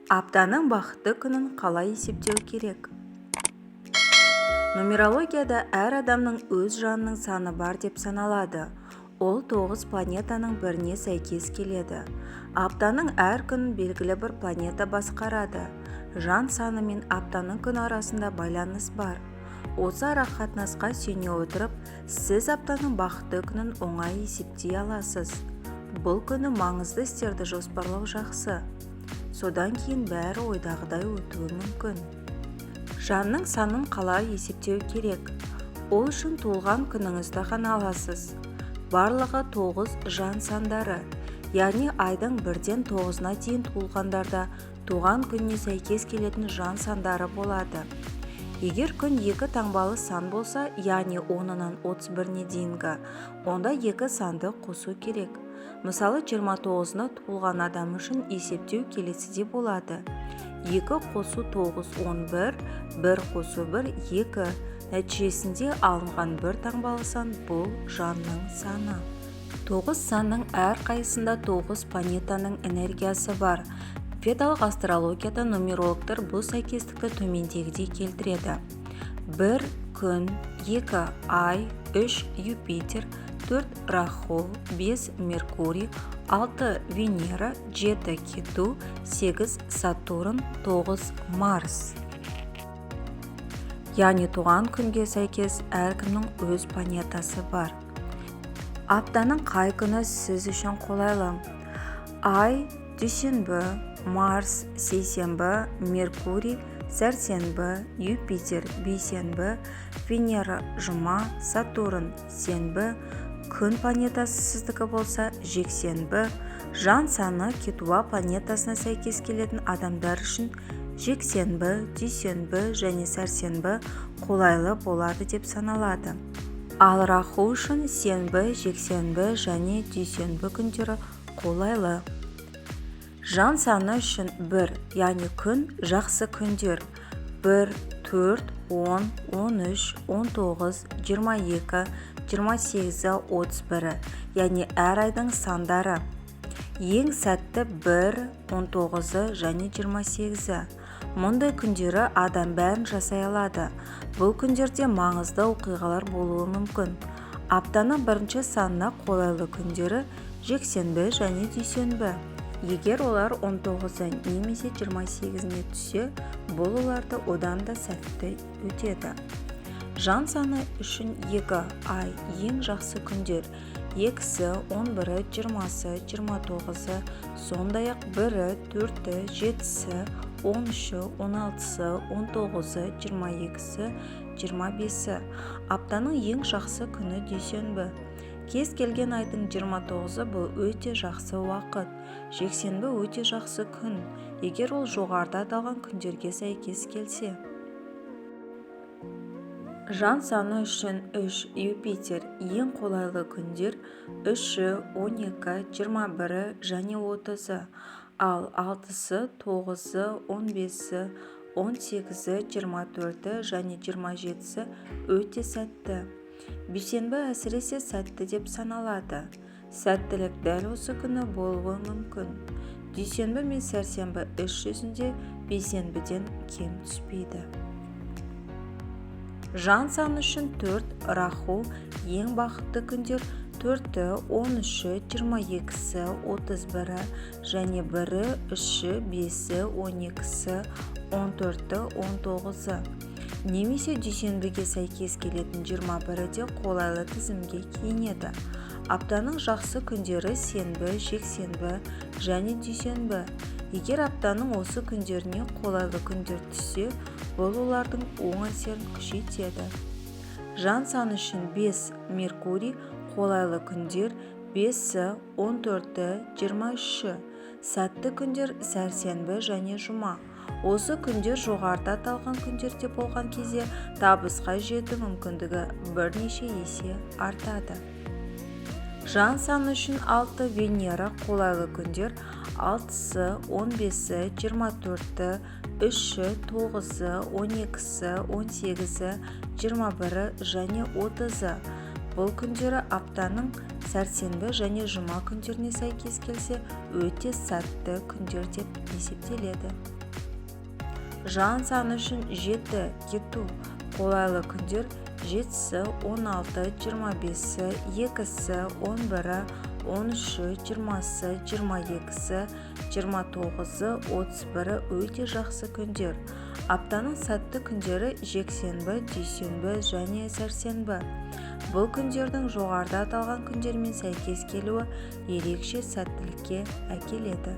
Аптаның бақытты күнін қалай есептеу керек? Нумерологияда әр адамның өз жанының саны бар деп саналады. Ол 9 планетаның біріне сәйкес келеді. Аптаның әр күнін белгілі бір планета басқарады. Жан саны мен аптаның күні арасында байланыс бар. Осы арақатынасқа сүйене отырып, сіз аптаның бақытты күнін оңай есептей аласыз. Бұл күні маңызды істерді жоспарлау жақсы. Содан кейін бәрі ойдағыдай өтуі мүмкін. Жанның санын қалай есептеу керек? Ол үшін туылған күніңізді ғана аласыз. Барлығы 9 жан сандары, яғни айдың 1-ден 9-на дейін туылғандарда туған күніне сәйкес келетін жан сандары болады. Егер күн 2 таңбалы сан болса, яғни 10-нан 31-не дейінгі, онда 2 санды қосу керек. Мысалы 29-ны туылған адам үшін есептеу келесідей болады. 2 қосу 9 11, 1 қосу 1 2. Нәтижесінде алынған бір таңбалы сан бұл жанның саны. 9 санның әр қайсында 9 планетаның энергиясы бар. Ведалық астрологияда нумерологтар бұл сәйкестікті төмендегідей келтіреді. 1 күн, 2 ай, 3 Юпитер, 4 Раху, 5 Меркурий, 6 Венера, 7 Кету, 8 Сатурн, 9 Марс. Яғни туған күнге сәйкес әркімнің өз планетасы бар. Аптаның қай күні сіз үшін қолайлы? Ай дүйсенбі, Марс сейсенбі, Меркурий сәрсенбі, Юпитер бейсенбі, Венера жұма, Сатурн сенбі, күн планетасы сіздікі болса жексенбі. Жан саны Кетуа планетасына сәйкес келетін адамдар үшін жексенбі, дүйсенбі және сәрсенбі қолайлы болады деп саналады. Ал Раху үшін сенбі, жексенбі және дүйсенбі күндері қолайлы. Жан саны үшін 1, яғни күн жақсы күндер. 1, 4, 10, 13, 19, 22, 28, 31, яғни әр айдың сандары. Ең сәтті 1, 19 және 28. Мұндай күндері адам бәрін жасай алады. Бұл күндерде маңызды оқиғалар болуы мүмкін. Аптаның бірінші санына қолайлы күндері жексенбі және дүйсенбі. Егер олар 19 немесе 28-не түссе, бұл оларды одан да сәтті өтеді. Жан саны үшін 2 ай ең жақсы күндер. 2-сі, 11-і, 20-сы, 29-ы, сондай-ақ 1-і, 4-і, 7-сі, 13-і, 16-сы, 19-ы, 22-сі, 25-сі. Аптаның ең жақсы күні дүйсенбі. Кез келген айдың 29-ы бұл өте жақсы уақыт. Жексенбі өте жақсы күн, егер ол жоғарыда аталған күндерге сәйкес келсе. Жан саны үшін 3 Юпитер ең қолайлы күндер 3-і, 12, 21 және 30-ы, ал 6-сы, 9-ы, 15-і, 18-і, 24-і және 27-сі өте сәтті. Бейсенбі әсіресе сәтті деп саналады. Сәттілік дәл осы күні болуы мүмкін. Дүйсенбі мен сәрсенбі іс жүзінде бейсенбіден кем түспейді. Жан саны үшін 4 Раху ең бақытты күндер 4-і, 13-і, 22-сі, 31-і және 1-і, 3-і, 5-і, 12-сі, 14-і, 19-ы. Немесе дүйсенбіге сәйкес келетін 21-і де қолайлы тізімге киінеді. Аптаның жақсы күндері сенбі, жексенбі және дүйсенбі. Егер аптаның осы күндеріне қолайлы күндер түссе, бұл олардың оң әсерін күшейтеді. Жан саны үшін 5 Меркурий қолайлы күндер 5-і, 14-і, 23-і. Сәтті күндер сәрсенбі және жұма. Осы күндер жоғарыда аталған күндерде болған кезде табысқа жету мүмкіндігі бірнеше есе артады. Жан саны үшін 6 Венера қолайлы күндер 6-сы, 15-і, 24-і, 3-і, 9-ы, 12-сі, 18-і, 21-і және 30-ы. Бұл күндері аптаның сәрсенбі және жұма күндеріне сәйкес келсе, өте сәтті күндер деп есептеледі. жан саны үшін 7 кету. Қолайлы күндер 7-сі, 16, 25-сі, 2-сі, 11-і, 13-і, 20-сы, 22-сі, 29-ы, 31-і өте жақсы күндер. Аптаның сәтті күндері жексенбі, дүйсенбі және сәрсенбі. Бұл күндердің жоғарыда аталған күндермен сәйкес келуі ерекше сәттілікке әкеледі.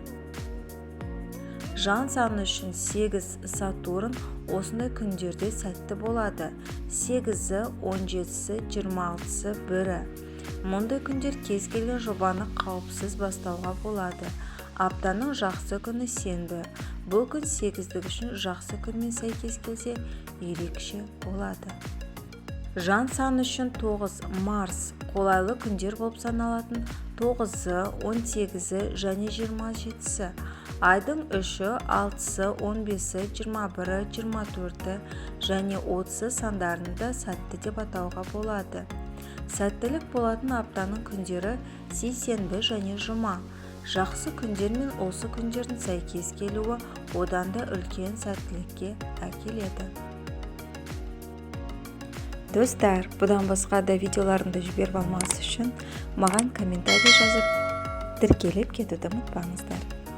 Жан саны үшін 8 Сатурн осындай күндерде сәтті болады. 8-і, 17-сі, 26-сы, 1-і. Мұндай күндер кез келген жобаны қауіпсіз бастауға болады. Аптаның жақсы күні сенбі. Бұл күн 8-дік үшін жақсы күнмен сәйкес келсе, ерекше болады. Жан саны үшін 9 Марс қолайлы күндер болып саналатын 9-ы, 18-і және 27-сі. Айдың 3-і, 6-сы, 15-і, 21-і, 24-і және 30-сы сандарында да сәтті деп атауға болады. Сәттілік болатын аптаның күндері сейсенбі және жұма. Жақсы күндер мен осы күндердің сәйкес келуі одан да үлкен сәттілікке әкеледі. Достар, бұдан басқа да видеоларымды жіберіп алмас үшін маған комментарий жазып тіркеліп кетуді ұмытпаңыздар.